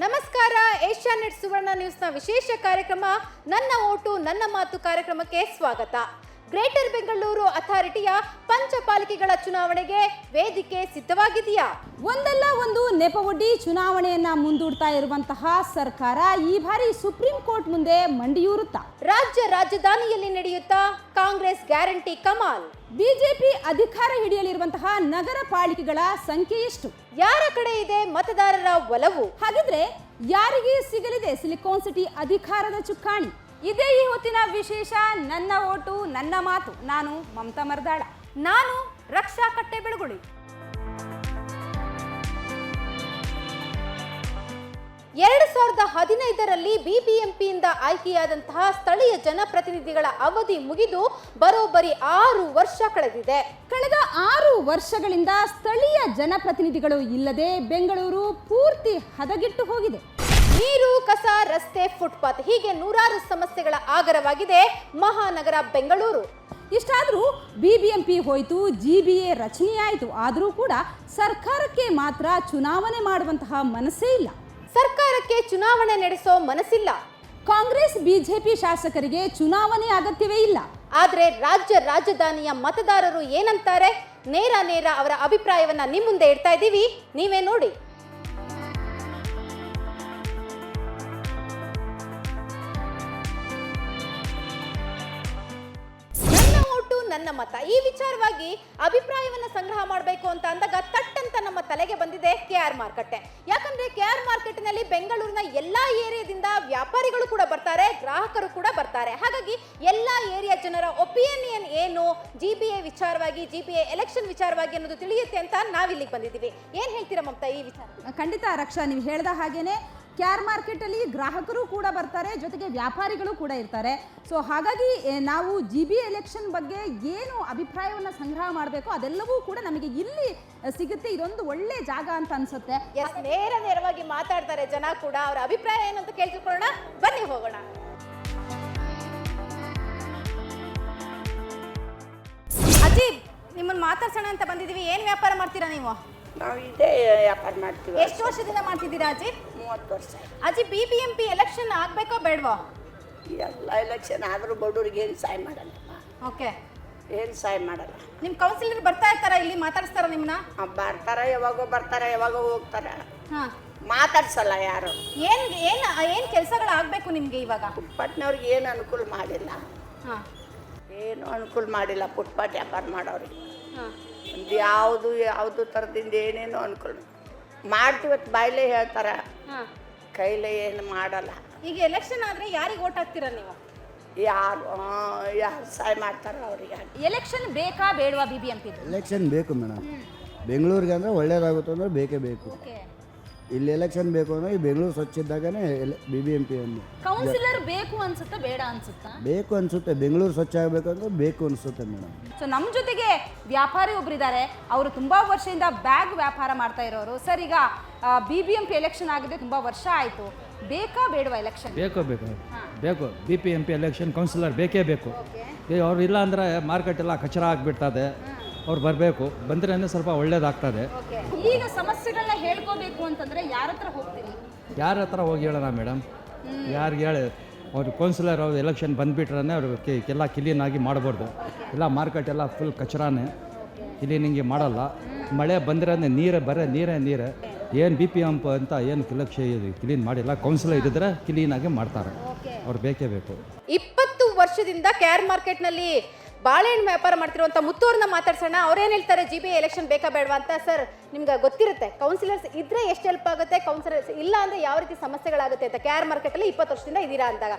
ನಮಸ್ಕಾರ. ಏಷ್ಯಾನೆಟ್ ಸುವರ್ಣ ನ್ಯೂಸ್ನ ವಿಶೇಷ ಕಾರ್ಯಕ್ರಮ ನನ್ನ ಓಟು ನನ್ನ ಮಾತು ಕಾರ್ಯಕ್ರಮಕ್ಕೆ ಸ್ವಾಗತ. ಗ್ರೇಟರ್ ಬೆಂಗಳೂರು ಅಥಾರಿಟಿಯ ಪಂಚಪಾಲಿಕೆಗಳ ಚುನಾವಣೆಗೆ ವೇದಿಕೆ ಸಿದ್ಧವಾಗಿದೆಯಾ? ಒಂದಲ್ಲ ಒಂದು ನೆಪವೊಡ್ಡಿ ಚುನಾವಣೆಯನ್ನ ಮುಂದೂಡ್ತಾ ಇರುವಂತಹ ಸರ್ಕಾರ ಈ ಬಾರಿ ಸುಪ್ರೀಂ ಕೋರ್ಟ್ ಮುಂದೆ ಮಂಡಿಯೂರುತ್ತಾ? ರಾಜಧಾನಿಯಲ್ಲಿ ನಡೆಯುತ್ತಾ ಕಾಂಗ್ರೆಸ್ ಗ್ಯಾರಂಟಿ ಕಮಾಲ್? ಬಿಜೆಪಿ ಅಧಿಕಾರ ಹಿಡಿಯಲಿರುವಂತಹ ನಗರ ಪಾಲಿಕೆಗಳ ಸಂಖ್ಯೆ ಎಷ್ಟು? ಯಾರ ಕಡೆ ಇದೆ ಮತದಾರರ ಒಲವು? ಹಾಗಿದ್ರೆ ಯಾರಿಗೆ ಸಿಗಲಿದೆ ಸಿಲಿಕಾನ್ ಸಿಟಿ ಅಧಿಕಾರದ ಚುಕ್ಕಾಣಿ? ಇದೇ ಈ ಹೊತ್ತಿನ ವಿಶೇಷ ನನ್ನ ಓಟು ನನ್ನ ಮಾತು. ನಾನು ಮಮತಾ ಮರ್ದಾಳ. ನಾನು ರಕ್ಷಾ ಕಟ್ಟೆ ಬೆಳಗುಳಿ. 2015ರಲ್ಲಿ ಬಿಬಿಎಂಪಿಯಿಂದ ಆಯ್ಕೆಯಾದಂತಹ ಸ್ಥಳೀಯ ಜನಪ್ರತಿನಿಧಿಗಳ ಅವಧಿ ಮುಗಿದು ಬರೋಬ್ಬರಿ 6 ವರ್ಷ ಕಳೆದಿದೆ. ಕಳೆದ 6 ವರ್ಷಗಳಿಂದ ಸ್ಥಳೀಯ ಜನಪ್ರತಿನಿಧಿಗಳು ಇಲ್ಲದೆ ಬೆಂಗಳೂರು ಪೂರ್ತಿ ಹದಗೆಟ್ಟು ಹೋಗಿದೆ. ನೀರು, ಕಸ, ರಸ್ತೆ, ಫುಟ್ಪಾತ್ ಹೀಗೆ ನೂರಾರು ಸಮಸ್ಯೆಗಳ ಆಗರವಾಗಿದೆ ಮಹಾನಗರ ಬೆಂಗಳೂರು. ಇಷ್ಟಾದರೂ ಬಿಬಿಎಂಪಿ ಹೋಯಿತು, ಜಿಬಿಎ ರಚನೆಯಾಯಿತು. ಆದರೂ ಕೂಡ ಸರ್ಕಾರಕ್ಕೆ ಮಾತ್ರ ಚುನಾವಣೆ ಮಾಡುವಂತಹ ಮನಸ್ಸೇ ಇಲ್ಲ. ಸರ್ಕಾರಕ್ಕೆ ಚುನಾವಣೆ ನಡೆಸೋ ಮನಸ್ಸಿಲ್ಲ. ಕಾಂಗ್ರೆಸ್ ಬಿಜೆಪಿ ಶಾಸಕರಿಗೆ ಚುನಾವಣೆ ಅಗತ್ಯವೇ ಇಲ್ಲ. ಆದ್ರೆ ರಾಜಧಾನಿಯ ಮತದಾರರು ಏನಂತಾರೆ? ನೇರ ಅವರ ಅಭಿಪ್ರಾಯವನ್ನ ನಿಮ್ಮ ಮುಂದೆ ಇಡ್ತಾ ಇದ್ದೀವಿ, ನೀವೇ ನೋಡಿ. ನನ್ನ ಮತ ಈ ವಿಚಾರವಾಗಿ ಅಭಿಪ್ರಾಯವನ್ನ ಸಂಗ್ರಹ ಮಾಡಬೇಕು ಅಂತ ಅಂದಾಗ ತಟ್ಟಂತ ನಮ್ಮ ತಲೆಗೆ ಬಂದಿದೆ ಕೆಆರ್ ಮಾರ್ಕೆಟ್. ಯಾಕಂದ್ರೆ ಕೆಆರ್ ಮಾರ್ಕೆಟ್ನಲ್ಲಿ ಬೆಂಗಳೂರಿನ ಎಲ್ಲಾ ಏರಿಯಾದಿಂದ ವ್ಯಾಪಾರಿಗಳು ಕೂಡ ಬರ್ತಾರೆ, ಗ್ರಾಹಕರು ಕೂಡ ಬರ್ತಾರೆ. ಹಾಗಾಗಿ ಎಲ್ಲಾ ಏರಿಯಾ ಜನರ ಒಪಿನಿಯನ್ ಏನು ಜಿಬಿಎ ವಿಚಾರವಾಗಿ, ಜಿಬಿಎ ಎಲೆಕ್ಷನ್ ವಿಚಾರವಾಗಿ ಅನ್ನೋದು ತಿಳಿಯುತ್ತೆ ಅಂತ ನಾವಿಲ್ಲಿಗೆ ಬಂದಿದ್ದೀವಿ. ಏನ್ ಹೇಳ್ತೀರಾ ಮಮತಾ ಈ ವಿಚಾರ? ಖಂಡಿತ ರಕ್ಷಾ, ನೀವು ಹೇಳ್ದ ಹಾಗೇನೆ ಕೆಆರ್ ಮಾರ್ಕೆಟಲ್ಲಿ ಗ್ರಾಹಕರು ಕೂಡ ಬರ್ತಾರೆ, ಜೊತೆಗೆ ವ್ಯಾಪಾರಿಗಳು ಕೂಡ ಇರ್ತಾರೆ. ಸೊ ಹಾಗಾಗಿ ನಾವು ಜಿಬಿಎ ಎಲೆಕ್ಷನ್ ಬಗ್ಗೆ ಏನು ಅಭಿಪ್ರಾಯವನ್ನು ಸಂಗ್ರಹ ಮಾಡಬೇಕು ಅದೆಲ್ಲವೂ ಕೂಡ ನಮಗೆ ಇಲ್ಲಿ ಸಿಗುತ್ತೆ. ಇದೊಂದು ಒಳ್ಳೆ ಜಾಗ ಅಂತ ಅನ್ಸುತ್ತೆ. ನೇರವಾಗಿ ಮಾತಾಡ್ತಾರೆ ಜನ ಕೂಡ. ಅವರ ಅಭಿಪ್ರಾಯ ಏನು ಅಂತ ಕೇಳ್ತಿಕೊಳ್ಳೋಣ, ಬನ್ನಿ ಹೋಗೋಣ. ಅಜೀಬ್, ನಿಮ್ಮನ್ನು ಮಾತಾಡ್ಸೋಣ ಅಂತ ಬಂದಿದ್ದೀವಿ. ಏನು ವ್ಯಾಪಾರ ಮಾಡ್ತೀರಾ ನೀವು? ನಾವು ಇದೇ ವ್ಯಾಪಾರ ಮಾಡ್ತೀವಿ. ಎಷ್ಟು ವರ್ಷದಿಂದ ಮಾಡ್ತಿದ್ದೀರಾ ಅಜ್ಜಿ? 30 ವರ್ಷ. ಅಜ್ಜಿ, ಬಿಬಿಎಂಪಿ ಎಲೆಕ್ಷನ್ ಆಗ್ಬೇಕೋ ಬೇಡವಾ? ಎಲ್ಲ ಎಲೆಕ್ಷನ್ ಆದರೂ ಬಡವ್ರಿಗೆ ಏನು ಸಹಾಯ ಮಾಡಲ್ಲ. ಓಕೆ, ಏನು ಸಹಾಯ ಮಾಡಲ್ಲ. ನಿಮ್ಮ ಕೌನ್ಸಿಲರ್ ಬರ್ತಾ ಇರ್ತಾರ, ಇಲ್ಲಿ ಮಾತಾಡಿಸ್ತಾರ ನಿಮ್ಮನ್ನ? ಬರ್ತಾರೆ, ಯಾವಾಗೋ ಬರ್ತಾರೆ, ಯಾವಾಗೋ ಹೋಗ್ತಾರೆ. ಹಾಂ, ಮಾತಾಡ್ಸಲ್ಲ ಯಾರು. ಏನು ಕೆಲಸಗಳು ಆಗಬೇಕು ನಿಮಗೆ ಇವಾಗ? ಫುಟ್ಪಾಟ್ನವ್ರಿಗೆ ಏನು ಅನುಕೂಲ ಮಾಡಿಲ್ಲ. ಹಾಂ, ಏನು ಅನುಕೂಲ ಮಾಡಿಲ್ಲ ಫುಟ್ಪಾಟ್ ವ್ಯಾಪಾರ ಮಾಡೋರಿಗೆ. ಹಾಂ, ಒಂದು ಯಾವುದು ಥರದಿಂದ ಏನೇನೋ ಅನುಕೂಲ ಮಾಡ್ತೀವತ್ತು ಬಾಯ್ಲೇ ಹೇಳ್ತಾರೆ, ಹಾಂ, ಕೈಲೇ ಏನು ಮಾಡಲ್ಲ. ಈಗ ಎಲೆಕ್ಷನ್ ಆದರೆ ಯಾರಿಗೆ ಓಟ್ ಹಾಕ್ತೀರಾ ನೀವು? ಯಾರು ಸಹಾಯ ಮಾಡ್ತಾರೋ ಅವ್ರಿಗೆ. ಎಲೆಕ್ಷನ್ ಬೇಕಾ ಬೇಡವಾ ಬಿಬಿಎಂಪಿ? ಎಲೆಕ್ಷನ್ ಬೇಕು ಮೇಡಮ್. ಬೆಂಗಳೂರಿಗೆ ಅಂದರೆ ಒಳ್ಳೇದಾಗುತ್ತೆ ಅಂದರೆ ಬೇಕೇ ಬೇಕು. ಇಲ್ಲಿ ಎಲೆಕ್ಷನ್ ಬೇಕು ಅಂದರೆ ಈ ಬೆಂಗಳೂರು ಸ್ವಚ್ಛ ಇದ್ದಾಗನೇ ಬಿಬಿಎಂಪಿ ಅನ್ನು ಕೌನ್ಸಿಲರ್ ಬೇಕು ಅನ್ಸುತ್ತಾ ಬೇಡ ಅನ್ಸುತ್ತಾ? ಬೇಕು ಅನಿಸುತ್ತೆ. ಬೆಂಗಳೂರು ಸ್ವಚ್ಛ ಆಗಬೇಕು ಅಂದರೆ ಬೇಕು ಅನಿಸುತ್ತೆ ಮೇಡಮ್. ಸೊ ನಮ್ಮ ಜೊತೆಗೆ ವ್ಯಾಪಾರಿ ಒಬ್ಬರಿದ್ದಾರೆ. ಅವರು ತುಂಬ ವರ್ಷದಿಂದ ಬ್ಯಾಗ್ ವ್ಯಾಪಾರ ಮಾಡ್ತಾ ಇರೋರು. ಸರ್, ಈಗ ಬಿಬಿಎಂಪಿ ಎಲೆಕ್ಷನ್ ಆಗಿದೆ, ತುಂಬ ವರ್ಷ ಆಯಿತು. ಬೇಕಾ ಬೇಡವಾ ಎಲೆಕ್ಷನ್? ಬೇಕು. ಬಿಬಿಎಂಪಿ ಎಲೆಕ್ಷನ್ ಕೌನ್ಸಿಲರ್ ಬೇಕೇ ಬೇಕು. ಅವ್ರು ಇಲ್ಲ ಅಂದರೆ ಮಾರ್ಕೆಟ್ ಎಲ್ಲ ಕಚರ ಆಗಿಬಿಡ್ತದೆ. ಅವ್ರು ಬರಬೇಕು, ಬಂದ್ರೆ ಸ್ವಲ್ಪ ಒಳ್ಳೇದಾಗ್ತದೆ. ಈಗ ಸಮಸ್ಯೆಗಳನ್ನ ಹೇಳ್ಕೋಬೇಕು ಅಂತಂದ್ರೆ ಯಾರ ಹತ್ರ ಹೋಗ್ತೀರಿ? ಯಾರ ಹತ್ರ ಹೋಗಿ ಹೇಳೋಣ ಮೇಡಮ್? ಯಾರಿಗೆ ಹೇಳಿ ಅವ್ರು ಕೌನ್ಸಿಲರ್ ಅವ್ರು ಎಲೆಕ್ಷನ್ ಬಂದುಬಿಟ್ರೆ ಅವರು ಎಲ್ಲ ಕ್ಲೀನಾಗಿ ಮಾಡಬಾರ್ದು. ಎಲ್ಲ ಮಾರ್ಕೆಟ್ ಎಲ್ಲ ಫುಲ್ ಕಚರಾನೇ, ಕ್ಲೀನಿಂಗ್ ಮಾಡಲ್ಲ. ಮಳೆ ಬಂದರೆ ನೀರೇ ಏನು BPM ಅಂತ ಏನು ಕ್ಲೀನ್ ಮಾಡಿಲ್ಲ. ಕೌನ್ಸಿಲರ್ ಇದ್ದರೆ ಕ್ಲೀನಾಗಿ ಮಾಡ್ತಾರೆ. ಅವ್ರು ಬೇಕೇ ಬೇಕು. 20 ವರ್ಷದಿಂದ ಕೆಆರ್ ಮಾರ್ಕೆಟ್ನಲ್ಲಿ ಬಾಳೆಹಣ್ಣು ವ್ಯಾಪಾರ ಮಾಡ್ತಿರುವಂಥ ಮುತ್ತೂರನ್ನ ಮಾತಾಡ್ಸೋಣ. ಅವ್ರೇನು ಹೇಳ್ತಾರೆ ಜಿಬಿಎ ಎಲೆಕ್ಷನ್ ಬೇಕಾ ಬೇಡವಾ ಅಂತ? ಸರ್, ನಿಮ್ಗೆ ಗೊತ್ತಿರುತ್ತೆ ಕೌನ್ಸಿಲರ್ಸ್ ಇದ್ರೆ ಎಷ್ಟು ಹೆಲ್ಪ್ ಆಗುತ್ತೆ, ಕೌನ್ಸಿಲರ್ಸ್ ಇಲ್ಲ ಅಂದರೆ ಯಾವ ರೀತಿ ಸಮಸ್ಯೆಗಳಾಗುತ್ತೆ ಅಂತ. ಕೆಆರ್ ಮಾರ್ಕೆಟಲ್ಲಿ 20 ವರ್ಷದಿಂದ ಇದ್ದೀರಾ ಅಂದಾಗ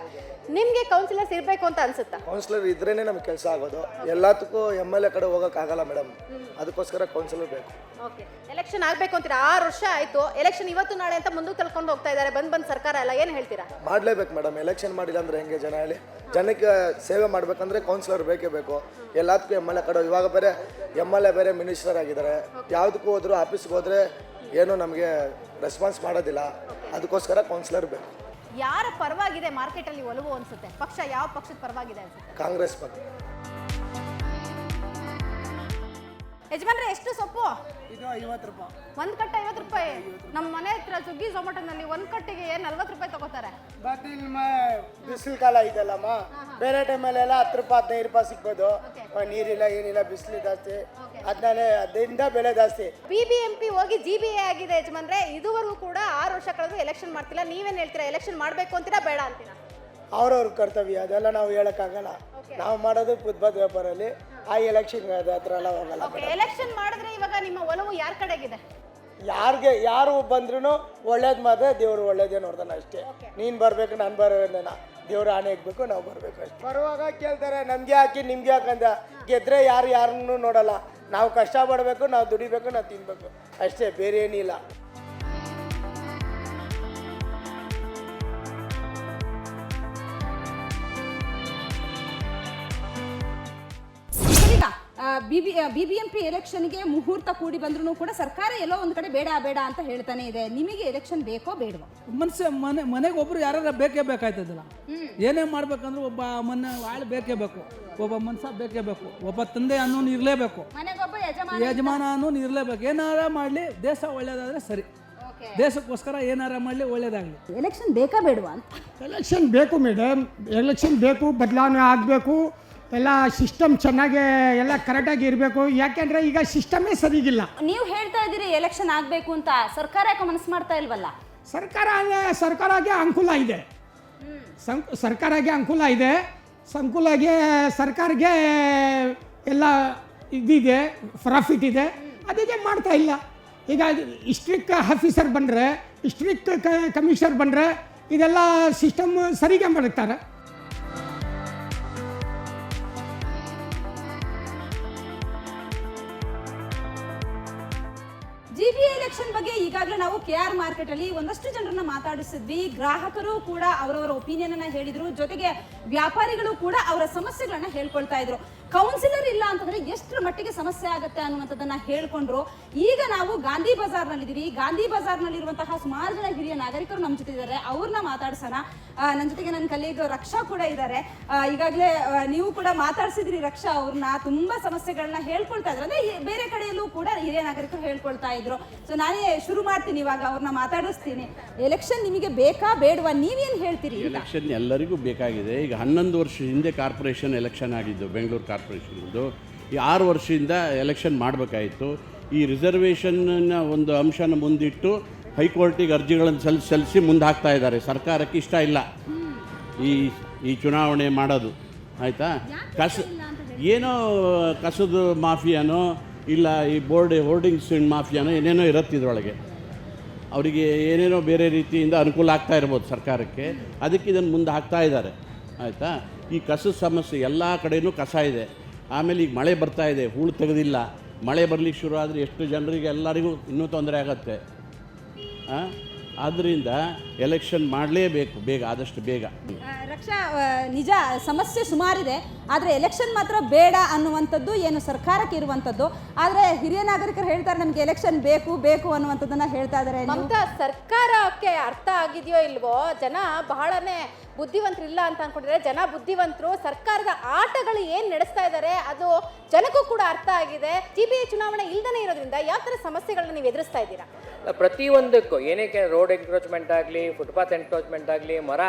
ನಿಮಗೆ ಕೌನ್ಸಿಲರ್ಸ್ ಇರಬೇಕು ಅಂತ ಅನ್ಸುತ್ತಾ? ಕೌನ್ಸಿಲರ್ ಇದ್ರೇನೆ ನಮ್ಗೆ ಕೆಲಸ ಆಗೋದು. ಎಲ್ಲದಕ್ಕೂ MLA ಕಡೆ ಹೋಗೋಕ್ಕಾಗಲ್ಲ ಮೇಡಮ್, ಅದಕ್ಕೋಸ್ಕರ ಕೌನ್ಸಿಲರ್ ಬೇಕು. ಓಕೆ, ಎಲೆಕ್ಷನ್ ಆಗಬೇಕು ಅಂತೀರಾ? 6 ವರ್ಷ ಆಯಿತು. ಎಲೆಕ್ಷನ್ ಇವತ್ತು ನಾಳೆ ಅಂತ ಮುಂದಕ್ಕೆ ತಳ್ಕೊಂಡು ಹೋಗ್ತಾ ಇದ್ದಾರೆ ಬಂದ್ ಸರ್ಕಾರ ಎಲ್ಲ. ಏನು ಹೇಳ್ತೀರಾ? ಮಾಡಲೇಬೇಕು ಮೇಡಮ್. ಎಲೆಕ್ಷನ್ ಮಾಡಿಲ್ಲ ಅಂದರೆ ಹೆಂಗೆ ಜನ ಹೇಳಿ? ಜನಕ್ಕೆ ಸೇವೆ ಮಾಡಬೇಕಂದ್ರೆ ಕೌನ್ಸಿಲರ್ ಬೇಕೇ ಬೇಕು. ಎಲ್ಲದಕ್ಕೂ MLA ಕಡೆ. ಇವಾಗ ಬೇರೆ MLA ಬೇರೆ ಮಿನಿಸ್ಟರ್ ಆಗಿದ್ದಾರೆ. ಯಾವುದಕ್ಕೂ ಹೋದ್ರು ಆಫೀಸ್ಗೆ ಹೋದರೆ ಏನೂ ನಮಗೆ ರೆಸ್ಪಾನ್ಸ್ ಮಾಡೋದಿಲ್ಲ. ಅದಕ್ಕೋಸ್ಕರ ಕೌನ್ಸಿಲರ್ ಬೇಕು. ಯಾರ ಪರವಾಗಿದೆ ಮಾರ್ಕೆಟಲ್ಲಿ ಒಲವು ಅನ್ಸುತ್ತೆ? ಪಕ್ಷ ಯಾವ ಪಕ್ಷದ ಪರವಾಗಿದೆ ಅನ್ಸುತ್ತೆ? ಕಾಂಗ್ರೆಸ್ ಬಗ್ಗೆ. ಯಜಮಾನ್ರೆ ಎಷ್ಟು ಸೊಪ್ಪು? ಇದು 50 ರೂಪಾಯಿ. ಒಂದ್ ಕಟ್ಟೆ 50 ರೂಪಾಯಿ. ನಮ್ಮ ಮನೆ ಹತ್ರ ಸ್ವಿಗ್ಗಿ ಝೊಮ್ಯಾಟೋನಲ್ಲಿ ಒಂದ್ ಕಟ್ಟಿಗೆ 40 ರೂಪಾಯಿ ತಗೋತಾರೆ. ಬಟ್ ಇಲ್ಲಿ ಬಿಸಿಲು ಕಾಲ ಇದೆಲ್ಲಮ್ಮ, ಬೇರೆ ಟೈಮಲ್ಲೆಲ್ಲ 10 ರೂಪಾಯಿ 15 ರೂಪಾಯಿ ಸಿಗ್ಬೋದು. ನೀರಿಲ್ಲ ಏನಿಲ್ಲ, ಬಿಸಿಲು ಜಾಸ್ತಿ, ಅದರಿಂದ ಬೆಲೆ ಜಾಸ್ತಿ. BBMP ಹೋಗಿ GBA ಆಗಿದೆ ಯಜಮಾನ್ರೆ. ಇದುವರೆಗೂ ಕೂಡ 6 ವರ್ಷ ಕಳೆದ್ರು ಎಲೆಕ್ಷನ್ ಮಾಡ್ತಿಲ್ಲ. ನೀವೇನ್ ಹೇಳ್ತೀರಾ? ಎಲೆಕ್ಷನ್ ಮಾಡ್ಬೇಕು ಅಂತೀರಾ ಬೇಡ ಅಂತೀರಾ? ಅವ್ರವ್ರ ಕರ್ತವ್ಯ, ಅದೆಲ್ಲ ನಾವು ಹೇಳಕ್ಕಾಗಲ್ಲ. ನಾವು ಮಾಡೋದು ಫುಟ್ಪಾತ್ ವ್ಯಾಪಾರಲ್ಲಿ, ಆ ಎಲೆಕ್ಷನ್ ಹತ್ರ ಎಲ್ಲ ಹೋಗಲ್ಲ. ಎಲೆಕ್ಷನ್ ಮಾಡಿದ್ರೆ ಇವಾಗ ನಿಮ್ಮ ಒಲವು ಯಾರ ಕಡೆಗಿದೆ? ಯಾರು ಬಂದ್ರೂ ಒಳ್ಳೇದು ಮಾತ್ರ ದೇವ್ರು ಒಳ್ಳೇದೇ ನೋಡ್ತಾನೆ ಅಷ್ಟೇ. ನೀನು ಬರಬೇಕು, ನಾನು ಬರೋದನ್ನ ದೇವ್ರ ಆಣೆ ಇಕ್ಬೇಕು, ನಾವು ಬರಬೇಕು ಅಷ್ಟೇ. ಬರುವಾಗ ಕೇಳ್ತಾರೆ ನಮಗೆ ಹಾಕಿ ನಿಮ್ಗೆ ಹಾಕಂದ. ಗೆದ್ರೆ ಯಾರನ್ನೂ ನೋಡಲ್ಲ. ನಾವು ಕಷ್ಟ ಪಡಬೇಕು, ನಾವು ದುಡಿಬೇಕು, ನಾವು ತಿನ್ಬೇಕು ಅಷ್ಟೇ, ಬೇರೆ ಏನಿಲ್ಲ. ಈಗ BBMP ಎಲೆಕ್ಷನ್ಗೆ ಮುಹೂರ್ತ ಕೂಡಿ ಬಂದ್ರೂ ಕೂಡ ಸರ್ಕಾರ ಎಲ್ಲೋ ಒಂದು ಕಡೆ ಬೇಡ ಬೇಡ ಅಂತ ಹೇಳ್ತಾನೆ ಇದೆ. ನಿಮಗೆ ಎಲೆಕ್ಷನ್ ಬೇಕೋ ಬೇಡವಾ? ಮನೆಗೆ ಒಬ್ರು ಯಾರು ಬೇಕೇ ಬೇಕಾಯ್ತದಲ್ಲ. ಏನೇ ಮಾಡ್ಬೇಕಂದ್ರೆ ಒಬ್ಬ ಆಳು ಬೇಕೇ ಬೇಕು, ಒಬ್ಬ ಮನುಷ್ಯ ಬೇಕೇ ಬೇಕು, ಒಬ್ಬ ತಂದೆ ಅನ್ನೋನು ಇರಲೇಬೇಕು, ಯಜಮಾನ ಅನ್ನೋನು ಇರಲೇಬೇಕು. ಏನಾರ ಮಾಡಲಿ ದೇಶ ಒಳ್ಳೇದಾದ್ರೆ ಸರಿ, ದೇಶಕ್ಕೋಸ್ಕರ ಏನಾರ ಮಾಡಲಿ ಒಳ್ಳೇದಾಗಲಿ. ಎಲೆಕ್ಷನ್ ಬೇಕಾ ಬೇಡವಾ ಅಂತ? ಎಲೆಕ್ಷನ್ ಬೇಕು ಮೇಡಮ್, ಎಲೆಕ್ಷನ್ ಬೇಕು, ಬದಲಾವಣೆ ಆಗಬೇಕು, ಎಲ್ಲ ಸಿಸ್ಟಮ್ ಚೆನ್ನಾಗಿ ಎಲ್ಲ ಕರೆಕ್ಟಾಗಿ ಇರಬೇಕು. ಯಾಕೆಂದರೆ ಈಗ ಸಿಸ್ಟಮೇ ಸರಿಗಿಲ್ಲ. ನೀವು ಹೇಳ್ತಾ ಇದ್ದೀರಿ ಎಲೆಕ್ಷನ್ ಆಗಬೇಕು ಅಂತ, ಸರ್ಕಾರ ಯಾಕೆ ಮನಸ್ಸು ಮಾಡ್ತಾ ಇಲ್ವಲ್ಲ? ಸರ್ಕಾರಕ್ಕೆ ಅನುಕೂಲ ಇದೆ, ಸರ್ಕಾರಕ್ಕೆ ಅನುಕೂಲ ಇದೆ, ಸರ್ಕಾರಕ್ಕೆ ಎಲ್ಲ ಇದಿದೆ, ಪ್ರಾಫಿಟ್ ಇದೆ, ಅದಕ್ಕೆ ಮಾಡ್ತಾ ಇಲ್ಲ. ಈಗ ಡಿಸ್ಟ್ರಿಕ್ಟ್ ಆಫೀಸರ್ ಬಂದರೆ, ಡಿಸ್ಟ್ರಿಕ್ಟ್ ಕಮಿಷನರ್ ಬಂದರೆ ಇದೆಲ್ಲ ಸಿಸ್ಟಮ್ ಸರಿಗೆ ಮಾಡುತ್ತಾರೆ. GBA ಎಲೆಕ್ಷನ್ ಬಗ್ಗೆ ಈಗಾಗಲೇ ನಾವು KR ಮಾರ್ಕೆಟ್ ಅಲ್ಲಿ ಒಂದಷ್ಟು ಜನರನ್ನ ಮಾತಾಡಿಸಿದ್ವಿ. ಗ್ರಾಹಕರು ಕೂಡ ಅವರವರ ಒಪಿನಿಯನ್ ಅನ್ನ ಹೇಳಿದ್ರು, ಜೊತೆಗೆ ವ್ಯಾಪಾರಿಗಳು ಕೂಡ ಅವರ ಸಮಸ್ಯೆಗಳನ್ನ ಹೇಳ್ಕೊಳ್ತಾ ಇದ್ರು. ಕೌನ್ಸಿಲರ್ ಇಲ್ಲ ಅಂತಂದ್ರೆ ಎಷ್ಟರ ಮಟ್ಟಿಗೆ ಸಮಸ್ಯೆ ಆಗುತ್ತೆ ಅನ್ನುವಂಥದ್ದನ್ನ ಹೇಳ್ಕೊಂಡ್ರು. ಈಗ ನಾವು ಗಾಂಧಿ ಬಜಾರ್ನಲ್ಲಿದ್ದೀವಿ. ಗಾಂಧಿ ಬಜಾರ್ನಲ್ಲಿರುವಂತಹ ಸುಮಾರು ಜನ ಹಿರಿಯ ನಾಗರಿಕರು ನಮ್ಮ ಜೊತೆ ಇದ್ದಾರೆ, ಅವ್ರನ್ನ ಮಾತಾಡ್ಸೋಣ. ನನ್ನ ಜೊತೆಗೆ ನನ್ನ ಕಲೀಗ್ ರಕ್ಷಾ ಕೂಡ ಇದ್ದಾರೆ. ಈಗಾಗಲೇ ನೀವು ಕೂಡ ಮಾತಾಡ್ಸಿದ್ರಿ ರಕ್ಷಾ ಅವ್ರನ್ನ, ತುಂಬಾ ಸಮಸ್ಯೆಗಳನ್ನ ಹೇಳ್ಕೊಳ್ತಾ ಇದ್ರು. ಅಂದ್ರೆ ಬೇರೆ ಕಡೆಯಲ್ಲೂ ಕೂಡ ಹಿರಿಯ ನಾಗರಿಕರು ಹೇಳ್ಕೊಳ್ತಾ ಇದ್ರು. ಸೊ ನಾನೇ ಶುರು ಮಾಡ್ತೀನಿ, ಇವಾಗ ಅವ್ರನ್ನ ಮಾತಾಡಿಸ್ತೀನಿ. ಎಲೆಕ್ಷನ್ ನಿಮಗೆ ಬೇಕಾ ಬೇಡವಾ, ನೀವೇನು ಹೇಳ್ತೀರಿ? ಎಲೆಕ್ಷನ್ ಎಲ್ಲರಿಗೂ ಬೇಕಾಗಿದೆ. ಈಗ 11 ವರ್ಷ ಹಿಂದೆ ಕಾರ್ಪೊರೇಷನ್ ಎಲೆಕ್ಷನ್ ಆಗಿದ್ದು, ಬೆಂಗಳೂರು ಕಾರ್ಪೊರೇಷನ್ದು. ಈ 6 ವರ್ಷದಿಂದ ಎಲೆಕ್ಷನ್ ಮಾಡಬೇಕಾಯಿತು. ಈ ರಿಸರ್ವೇಷನ್ನ ಒಂದು ಅಂಶನ ಮುಂದಿಟ್ಟು ಹೈಕೋರ್ಟಿಗೆ ಅರ್ಜಿಗಳನ್ನು ಸಲ್ಲಿಸಿ ಮುಂದೆ ಹಾಕ್ತಾ ಇದ್ದಾರೆ. ಸರ್ಕಾರಕ್ಕೆ ಇಷ್ಟ ಇಲ್ಲ ಈ ಚುನಾವಣೆ ಮಾಡೋದು, ಆಯಿತಾ? ಏನೋ ಕಸದ ಮಾಫಿಯಾನೋ ಇಲ್ಲ ಈ ಹೋರ್ಡಿಂಗ್ಸ್ ಮಾಫಿಯಾನೋ ಏನೇನೋ ಇರುತ್ತೆ ಇದರೊಳಗೆ. ಅವರಿಗೆ ಏನೇನೋ ಬೇರೆ ರೀತಿಯಿಂದ ಅನುಕೂಲ ಆಗ್ತಾ ಇರ್ಬೋದು ಸರ್ಕಾರಕ್ಕೆ, ಅದಕ್ಕೆ ಇದನ್ನು ಮುಂದೆ ಹಾಕ್ತಾ ಇದ್ದಾರೆ, ಆಯಿತಾ? ಈ ಕಸದ ಸಮಸ್ಯೆ ಎಲ್ಲ ಕಡೆಯೂ ಕಸ ಇದೆ. ಆಮೇಲೆ ಈಗ ಮಳೆ ಬರ್ತಾ ಇದೆ, ಹೂಳು ತೆಗೆದಿಲ್ಲ. ಮಳೆ ಬರಲಿಕ್ಕೆ ಶುರು ಆದರೆ ಎಷ್ಟು ಜನರಿಗೆ ಎಲ್ಲರಿಗೂ ಇನ್ನೂ ತೊಂದರೆ ಆಗುತ್ತೆ. ಆದ್ದರಿಂದ ಎಲೆಕ್ಷನ್ ಮಾಡಲೇಬೇಕು, ಬೇಗ, ಆದಷ್ಟು ಬೇಗ. ರಕ್ಷಾ, ನಿಜ ಸಮಸ್ಯೆ ಸುಮಾರಿದೆ, ಆದರೆ ಎಲೆಕ್ಷನ್ ಮಾತ್ರ ಬೇಡ ಅನ್ನುವಂಥದ್ದು ಏನು ಸರ್ಕಾರಕ್ಕೆ ಇರುವಂಥದ್ದು. ಆದರೆ ಹಿರಿಯ ನಾಗರಿಕರು ಹೇಳ್ತಾರೆ ನಮಗೆ ಎಲೆಕ್ಷನ್ ಬೇಕು ಬೇಕು ಅನ್ನುವಂಥದ್ದನ್ನ ಹೇಳ್ತಾ ಇದ್ದಾರೆ. ಮಮತಾ, ಸರ್ಕಾರಕ್ಕೆ ಅರ್ಥ ಆಗಿದೆಯೋ ಇಲ್ವೋ, ಜನ ಬಹಳನೇ ಬುದ್ಧಿವಂತರಿಲ್ಲ ಅಂತ ಅನ್ಕೊಂಡಿದ್ದಾರೆ. ಜನ ಬುದ್ಧಿವಂತರು. ಸರ್ಕಾರದ ಆಟಗಳು ಏನು ನಡೆಸ್ತಾ ಇದ್ದಾರೆ ಅದು ಜನಕ್ಕೂ ಕೂಡ ಅರ್ಥ ಆಗಿದೆ. GBA ಚುನಾವಣೆ ಇಲ್ದೇ ಇರೋದ್ರಿಂದ ಯಾವ ಥರ ಸಮಸ್ಯೆಗಳನ್ನ ನೀವು ಎದುರಿಸ್ತಾ ಇದ್ದೀರಾ? ಪ್ರತಿಯೊಂದಕ್ಕೂ ಏನಕ್ಕೆ ರೋಡ್ ಎನ್ಕ್ರೋಚ್ಮೆಂಟ್ ಆಗಲಿ, ಫುಟ್ಪಾತ್ ಎನ್ಕ್ರೋಚ್ಮೆಂಟ್ ಆಗಲಿ, ಮರ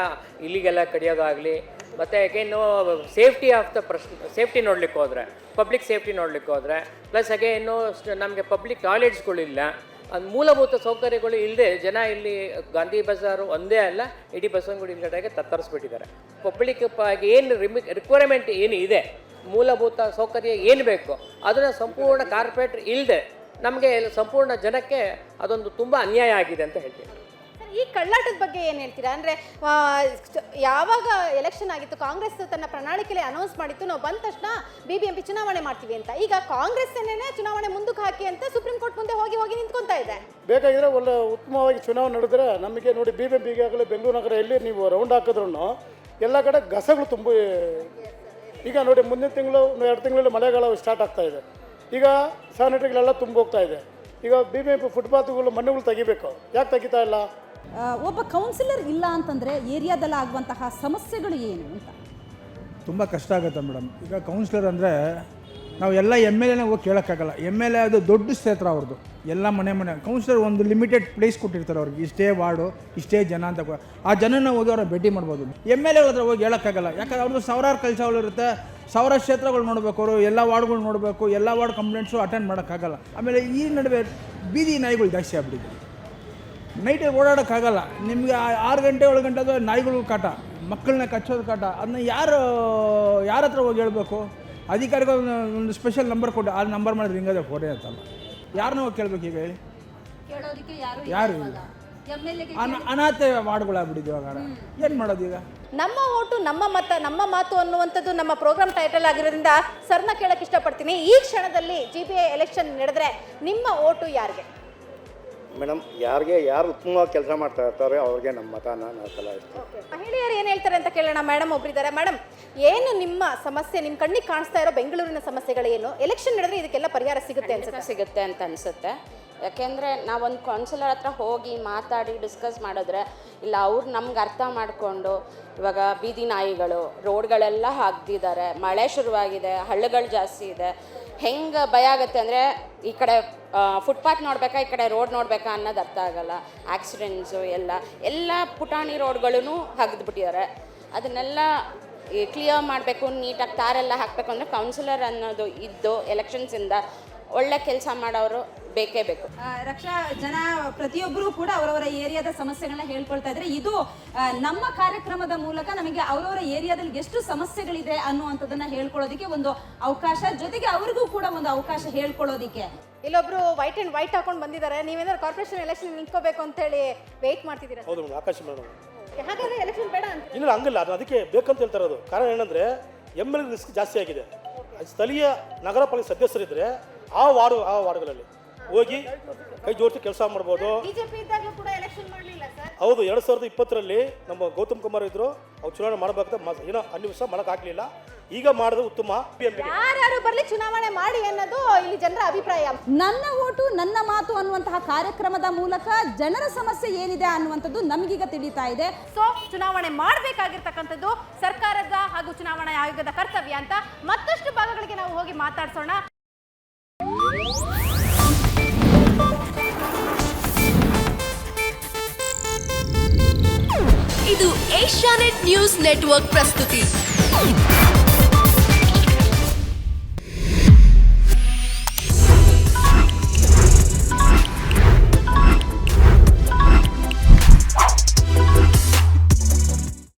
ಇಲ್ಲಿಗೆಲ್ಲ ಕಡಿಯೋದಾಗಲಿ, ಮತ್ತು ಯಾಕೇನು ಸೇಫ್ಟಿ ನೋಡ್ಲಿಕ್ಕೆ ಹೋದರೆ, ಪಬ್ಲಿಕ್ ಸೇಫ್ಟಿ ನೋಡ್ಲಿಕ್ಕೆ ಹೋದರೆ, ಪ್ಲಸ್ ಅಗೇನು ನಮಗೆ ಪಬ್ಲಿಕ್ ಟಾಯ್ಲೆಟ್ಸ್ಗಳಿಲ್ಲ, ಅದು ಮೂಲಭೂತ ಸೌಕರ್ಯಗಳು ಇಲ್ಲದೆ ಜನ ಇಲ್ಲಿ ಗಾಂಧಿ ಬಜಾರು ಒಂದೇ ಅಲ್ಲ, ಇಡೀ ಬಸವನಗುಡಿ ಕಡೆಗೆ ತತ್ತರಿಸ್ಬಿಟ್ಟಿದ್ದಾರೆ. ಪಬ್ಲಿಕ್ ಏನು ರಿಕ್ವೈರ್ಮೆಂಟ್ ಏನು ಇದೆ, ಮೂಲಭೂತ ಸೌಕರ್ಯ ಏನು ಬೇಕು ಅದನ್ನು ಸಂಪೂರ್ಣ ಕಾರ್ಪೊರೇಟ್ ಇಲ್ಲದೆ ನಮಗೆ ಸಂಪೂರ್ಣ ಜನಕ್ಕೆ ಅದೊಂದು ತುಂಬ ಅನ್ಯಾಯ ಆಗಿದೆ ಅಂತ ಹೇಳ್ತೀನಿ. ಈ ಕಳ್ಳಾಟದ ಬಗ್ಗೆ ಏನು ಹೇಳ್ತೀರಾ? ಅಂದರೆ ಯಾವಾಗ ಎಲೆಕ್ಷನ್ ಆಗಿತ್ತು ಕಾಂಗ್ರೆಸ್ ತನ್ನ ಪ್ರಣಾಳಿಕೆಯಲ್ಲಿ ಅನೌನ್ಸ್ ಮಾಡಿತ್ತು, ನಾವು ಬಂದ ತಕ್ಷಣ BBMP ಚುನಾವಣೆ ಮಾಡ್ತೀವಿ ಅಂತ. ಈಗ ಕಾಂಗ್ರೆಸ್ ಚುನಾವಣೆ ಮುಂದಕ್ಕೆ ಹಾಕಿ ಅಂತ ಸುಪ್ರೀಂ ಕೋರ್ಟ್ ಮುಂದೆ ಹೋಗಿ ನಿಂತ್ಕೊಂತಾ ಇದೆ. ಬೇಕಾಗಿದ್ರೆ ಒಳ್ಳೆ ಉತ್ತಮವಾಗಿ ಚುನಾವಣೆ ನಡೆದ್ರೆ ನಮಗೆ ನೋಡಿ, BBMP ಆಗಲಿ ಬೆಂಗಳೂರು ನಗರ ಎಲ್ಲಿ ನೀವು ರೌಂಡ್ ಹಾಕಿದ್ರು ಎಲ್ಲ ಕಡೆ ಗಸಗಳು ತುಂಬ. ಈಗ ನೋಡಿ, ಮುಂದಿನ ತಿಂಗಳು 2 ತಿಂಗಳಲ್ಲಿ ಮಳೆಗಾಲ ಸ್ಟಾರ್ಟ್ ಆಗ್ತಾ ಇದೆ. ಈಗ ಸ್ಯಾನಿಟರಿಗಳೆಲ್ಲ ತುಂಬ ಹೋಗ್ತಾ ಇದೆ. ಈಗ BBMP ಫುಟ್ಪಾತ್ಗಳು ಮಣ್ಣುಗಳು ತೆಗಿಬೇಕು, ಯಾಕೆ ತೆಗಿತಾ ಇಲ್ಲ? ಒಬ್ಬ ಕೌನ್ಸಿಲರ್ ಇಲ್ಲ ಅಂತಂದರೆ ಏರಿಯಾದಲ್ಲಿ ಆಗುವಂತಹ ಸಮಸ್ಯೆಗಳು ಏನು ಅಂತ ತುಂಬ ಕಷ್ಟ ಆಗುತ್ತೆ ಮೇಡಮ್. ಈಗ ಕೌನ್ಸಿಲರ್ ಅಂದರೆ ನಾವು ಎಲ್ಲ ಎಮ್ ಎಲ್ ಎನ ಹೋಗಿ ಕೇಳೋಕ್ಕಾಗಲ್ಲ. ಎಮ್ ಎಲ್ ಎ ಅದು ದೊಡ್ಡ ಕ್ಷೇತ್ರ ಅವ್ರದ್ದು, ಎಲ್ಲ ಮನೆ ಕೌನ್ಸಿಲರ್ ಒಂದು ಲಿಮಿಟೆಡ್ ಪ್ಲೇಸ್ ಕೊಟ್ಟಿರ್ತಾರೆ ಅವ್ರಿಗೆ, ಇಷ್ಟೇ ವಾರ್ಡು ಇಷ್ಟೇ ಜನ ಅಂತ. ಆ ಜನನ ಹೋಗಿ ಅವ್ರ ಭೇಟಿ ಮಾಡ್ಬೋದು. ಎಮ್ ಎಲ್ ಎ ಹತ್ರ ಹೋಗಿ ಹೇಳೋಕ್ಕಾಗಲ್ಲ, ಯಾಕಂದ್ರೆ ಅವ್ರದ್ದು ಸಾವಿರಾರು ಕೆಲಸಗಳು ಇರುತ್ತೆ, ಸಾವಿರ ಕ್ಷೇತ್ರಗಳು ನೋಡಬೇಕು, ಅವರು ಎಲ್ಲ ವಾರ್ಡ್ಗಳು ನೋಡಬೇಕು, ಎಲ್ಲ ವಾರ್ಡ್ ಕಂಪ್ಲೇಂಟ್ಸು ಅಟೆಂಡ್ ಮಾಡೋಕ್ಕಾಗಲ್ಲ. ಆಮೇಲೆ ಈ ನಡುವೆ ಬೀದಿ ನಾಯಿಗಳು ಜಾಸ್ತಿ ಆಗ್ಬಿಟ್ಟಿದೆ, ನೈಟಲ್ಲಿ ಓಡಾಡೋಕ್ಕಾಗಲ್ಲ. ನಿಮಗೆ 6 ಗಂಟೆ 7 ಗಂಟೆ ಅದು ನಾಯಿಗಳು ಕಾಟ, ಮಕ್ಕಳನ್ನ ಕಚ್ಚೋದು ಕಾಟ. ಅದನ್ನ ಯಾರ ಹತ್ರ ಹೋಗಿ ಹೇಳ್ಬೇಕು? ಅಧಿಕಾರಿಗಳು ಒಂದು ಸ್ಪೆಷಲ್ ನಂಬರ್ ಕೊಟ್ಟು ಆ ನಂಬರ್ ಮಾಡಿ ರಿಂಗದೆ ಫೋನೇ ಅಂತಲ್ಲ, ಯಾರನ್ನ ಹೋಗಿ ಕೇಳ್ಬೇಕು? ಈಗ ಹೇಳಿ, ಯಾರು ಅನಾಥ ವಾರ್ಡ್ಗಳಾಗ್ಬಿಟ್ಟಿದೆ ಇವಾಗ. ಏನು ಮಾಡೋದು ಈಗ? ನಮ್ಮ ಓಟು ನಮ್ಮ ಮತ ನಮ್ಮ ಮಾತು ಅನ್ನುವಂಥದ್ದು ನಮ್ಮ ಪ್ರೋಗ್ರಾಮ್ ಟೈಟಲ್ ಆಗಿರೋದ್ರಿಂದ ಸರ್ನ ಕೇಳಕ್ಕೆ ಇಷ್ಟಪಡ್ತೀನಿ. ಈ ಕ್ಷಣದಲ್ಲಿ GBA ಎಲೆಕ್ಷನ್ ನಡೆದ್ರೆ ನಿಮ್ಮ ಓಟು ಯಾರಿಗೆ? ಮೇಡಮ್, ಯಾರು ಉತ್ತಮವಾಗಿ ಕೆಲಸ ಮಾಡ್ತಾ ಇರ್ತಾರೆ ಅವ್ರಿಗೆ ನಮ್ಮ ಮತನ ನಾವು ಚಲಾಯಿಸ್ತೀವಿ. ಮಹಿಳೆಯರು ಏನು ಹೇಳ್ತಾರೆ ಅಂತ ಕೇಳೋಣ. ಮೇಡಮ್ ಒಬ್ಬರಿದ್ದಾರೆ. ಮೇಡಮ್, ಏನು ನಿಮ್ಮ ಸಮಸ್ಯೆ, ನಿಮ್ಮ ಕಣ್ಣಿಗೆ ಕಾಣಿಸ್ತಾ ಇರೋ ಬೆಂಗಳೂರಿನ ಸಮಸ್ಯೆಗಳೇನು? ಎಲೆಕ್ಷನ್ ನಡೆದ್ರೆ ಇದಕ್ಕೆಲ್ಲ ಪರಿಹಾರ ಸಿಗುತ್ತೆ ಅಂತ ಅನಿಸುತ್ತೆ. ಯಾಕೆಂದರೆ ನಾವೊಂದು ಕೌನ್ಸಿಲರ್ ಹತ್ರ ಹೋಗಿ ಮಾತಾಡಿ ಡಿಸ್ಕಸ್ ಮಾಡಿದ್ರೆ, ಇಲ್ಲ ಅವ್ರು ನಮ್ಗೆ ಅರ್ಥ ಮಾಡಿಕೊಂಡು, ಇವಾಗ ಬೀದಿ ನಾಯಿಗಳು ರೋಡ್ಗಳೆಲ್ಲ ಹಾಕ್ದಿದ್ದಾರೆ, ಮಳೆ ಶುರುವಾಗಿದೆ, ಹಳ್ಳಗಳು ಜಾಸ್ತಿ ಇದೆ, ಹೆಂಗೆ ಭಯ ಆಗುತ್ತೆ ಅಂದರೆ ಈ ಕಡೆ ಫುಟ್ಪಾತ್ ನೋಡಬೇಕಾ ಈ ಕಡೆ ರೋಡ್ ನೋಡಬೇಕಾ ಅನ್ನೋದು ಅರ್ಥ ಆಗಲ್ಲ. ಆಕ್ಸಿಡೆಂಟ್ಸು ಎಲ್ಲ ಪುಟಾಣಿ ರೋಡ್ಗಳೂ ಹಗ್ದುಬಿಟ್ಟಿದ್ದಾರೆ. ಅದನ್ನೆಲ್ಲ ಕ್ಲಿಯರ್ ಮಾಡಬೇಕು, ನೀಟಾಗಿ ತಾರೆಲ್ಲ ಹಾಕಬೇಕು ಅಂದರೆ ಕೌನ್ಸಿಲರ್ ಅನ್ನೋದು ಇದ್ದು ಎಲೆಕ್ಷನ್ಸಿಂದ ಒಳ್ಳೆ ಕೆಲಸ ಮಾಡೋರು ಬೇಕೇ ಬೇಕು. ರಕ್ಷಾ, ಜನ ಪ್ರತಿಯೊಬ್ಬರು ಕೂಡ ಅವರವರ ಏರಿಯಾದ ಸಮಸ್ಯೆಗಳನ್ನ ಹೇಳ್ಕೊಳ್ತಾ ಇದ್ರೆ, ಇದು ನಮ್ಮ ಕಾರ್ಯಕ್ರಮದ ಮೂಲಕ ನಮಗೆ ಅವರವರ ಏರಿಯಾದಲ್ಲಿ ಎಷ್ಟು ಸಮಸ್ಯೆಗಳಿದೆ ಅನ್ನುವಂಥದ್ದನ್ನ ಹೇಳ್ಕೊಳ್ಳೋದಕ್ಕೆ ಒಂದು ಅವಕಾಶ, ಜೊತೆಗೆ ಅವ್ರಿಗೂ ಕೂಡ ಒಂದು ಅವಕಾಶ ಹೇಳ್ಕೊಳ್ಳೋದಿಕ್ಕೆ. ಇಲ್ಲೊಬ್ರು ವೈಟ್ ಅಂಡ್ ವೈಟ್ ಹಾಕೊಂಡು ಬಂದಿದ್ದಾರೆ. ನೀವೇನಾದ್ರು ಕಾರ್ಪೊರೇಷನ್ ಎಲೆಕ್ಷನ್ ನಿಂತ್ಕೋಬೇಕು ಅಂತ ಹೇಳಿ ವೆಯ್ಟ್ ಮಾಡ್ತಿದ್ದೀರಾ? ಹೌದು ಮೇಡಮ್, ಆಕಾಶ ಮೇಡಮ್. ಹಾಗಾದ್ರೆ ಎಲೆಕ್ಷನ್ ಬೇಡ ಅಂತ? ಇಲ್ಲ, ಹಂಗಿಲ್ಲ, ಅದು ಅದಕ್ಕೆ ಬೇಕಂತ ಹೇಳ್ತಾ ಇರೋದು. ಕಾರಣ ಏನಂದರೆ MLA ರಿಸ್ಕ್ ಜಾಸ್ತಿ ಆಗಿದೆ. ಸ್ಥಳೀಯ ನಗರ ಪಾಲಿಕೆ ಸದಸ್ಯರಿದ್ದರೆ ಆ ವಾರ್ಡ್ಗಳಲ್ಲಿ ಹೋಗಿ ಕೈ ಜೋಡಿಸಿ ಕೆಲಸ ಮಾಡ್ಬೋದು. ಬಿಜೆಪಿ ಇದ್ದಾಗಲೂ ಕೂಡ ಎಲೆಕ್ಷನ್ ಮಾಡಲಿಲ್ಲ ಸರ್. ಹೌದು, 2020ರಲ್ಲಿ ನಮ್ಮ ಗೌತಮ್ ಕುಮಾರ್ ಇದ್ರು, ಅವ್ರು ಚುನಾವಣೆ ಮಾಡಬೇಕಾದ ಏನೋ ಅನ್ವಿಸ ಮಾಡೋಕ್ಕಾಗಲಿಲ್ಲ. ಈಗ ಮಾಡೋದು ಉತ್ತಮ. ಯಾರು ಬರಲಿ ಚುನಾವಣೆ ಮಾಡಿ ಅನ್ನೋದು ಇಲ್ಲಿ ಜನರ ಅಭಿಪ್ರಾಯ. ನನ್ನ ಓಟು ನನ್ನ ಮಾತು ಅನ್ನುವಂತಹ ಕಾರ್ಯಕ್ರಮದ ಮೂಲಕ ಜನರ ಸಮಸ್ಯೆ ಏನಿದೆ ಅನ್ನುವಂಥದ್ದು ನಮಗೀಗ ತಿಳಿತಾ ಇದೆ. ಸೊ ಚುನಾವಣೆ ಮಾಡಬೇಕಾಗಿರ್ತಕ್ಕಂಥದ್ದು ಸರ್ಕಾರದ ಹಾಗೂ ಚುನಾವಣಾ ಆಯೋಗದ ಕರ್ತವ್ಯ ಅಂತ ಮತ್ತಷ್ಟು ಭಾಗಗಳಿಗೆ ನಾವು ಹೋಗಿ ಮಾತಾಡ್ಸೋಣ. ಇದು ಏಷ್ಯಾನೆಟ್ ನ್ಯೂಸ್ ನೆಟ್ವರ್ಕ್ ಪ್ರಸ್ತುತಿ.